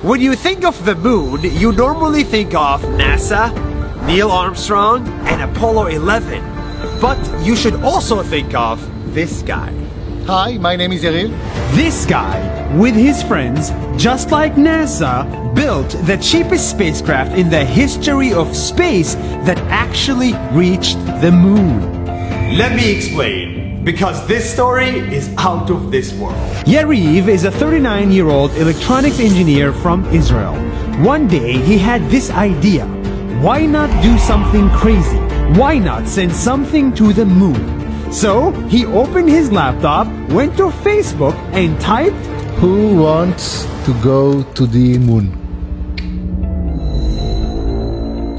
When you think of the moon, you normally think of NASA, Neil Armstrong, and Apollo 11. But you should also think of this guy. Hi, my name is Yariv. This guy, with his friends, just like NASA, built the cheapest spacecraft in the history of space that actually reached the moon. Let me explain, because this story is out of this world. Yariv is a 39-year-old electronics engineer from Israel. One day he had this idea. Why not do something crazy? Why not send something to the moon? So he opened his laptop, went to Facebook and typed, Who wants to go to the moon?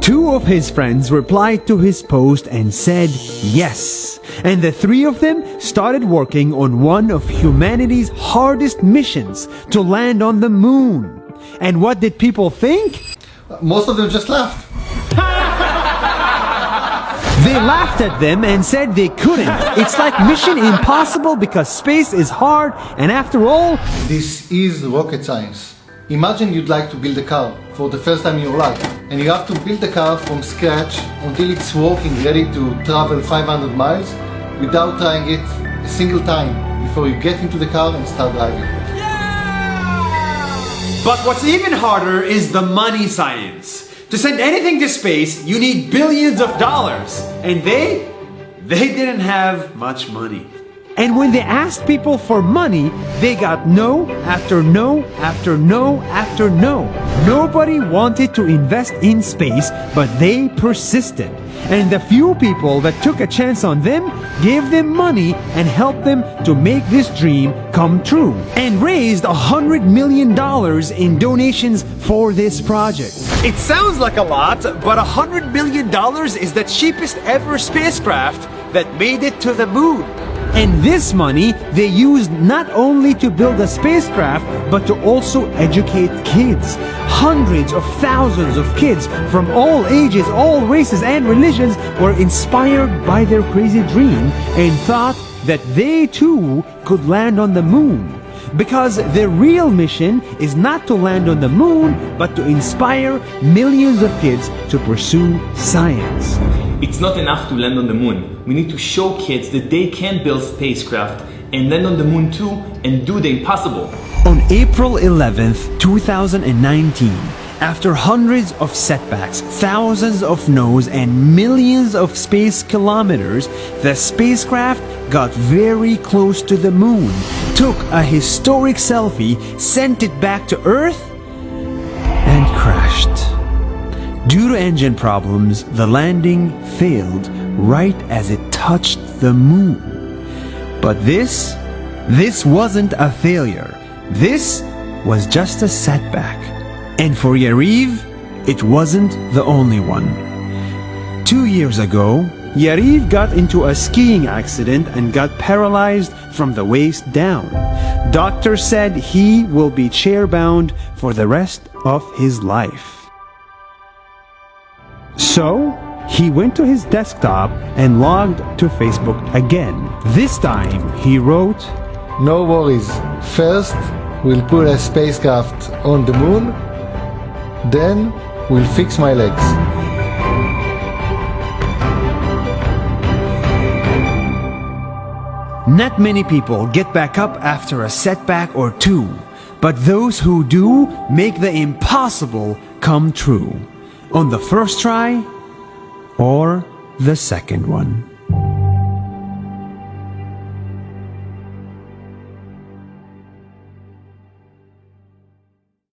Two of his friends replied to his post and said yes. And the three of them started working on one of humanity's hardest missions, to land on the moon. And what did people think? Most of them just laughed. They laughed at them and said they couldn't. It's like Mission Impossible because space is hard, and after all, This is rocket science. Imagine you'd like to build a car for the first time in your life, and you have to build the car from scratch until it's working, ready to travel 500 miles without trying it a single time before you get into the car and start driving. But what's even harder is the money science. To send anything to space, you need billions of dollars. And they didn't have much money. and when they asked people for money, they got no after no after no after no. Nobody wanted to invest in space, but they persisted. And the few people that took a chance on them gave them money and helped them to make this dream come true, and raised $100 million in donations for this project. It sounds like a lot, but $100 million is the cheapest ever spacecraft that made it to the moon. And this money they used not only to build a spacecraft, but to also educate kids. Hundreds of thousands of kids from all ages, all races and religions were inspired by their crazy dream and thought that they too could land on the moon. Because their real mission is not to land on the moon, but to inspire millions of kids to pursue science. It's not enough to land on the moon. We need to show kids that they can build spacecraft and land on the moon too and do the impossible. On April 11th, 2019, after hundreds of setbacks, thousands of no's, and millions of space kilometers, the spacecraft got very close to the moon, took a historic selfie, sent it back to Earth, and crashed. Due to engine problems, the landing failed right as it touched the moon. But this wasn't a failure. This was just a setback. And for Yariv, it wasn't the only one. 2 years ago, Yariv got into a skiing accident and got paralyzed from the waist down. Doctors said he will be chair-bound for the rest of his life. So, he went to his desktop and logged to Facebook again. This time, he wrote, No worries. First, we'll put a spacecraft on the moon. Then, we'll fix my legs. Not many people get back up after a setback or two, but those who do make the impossible come true. On the first try or the second one.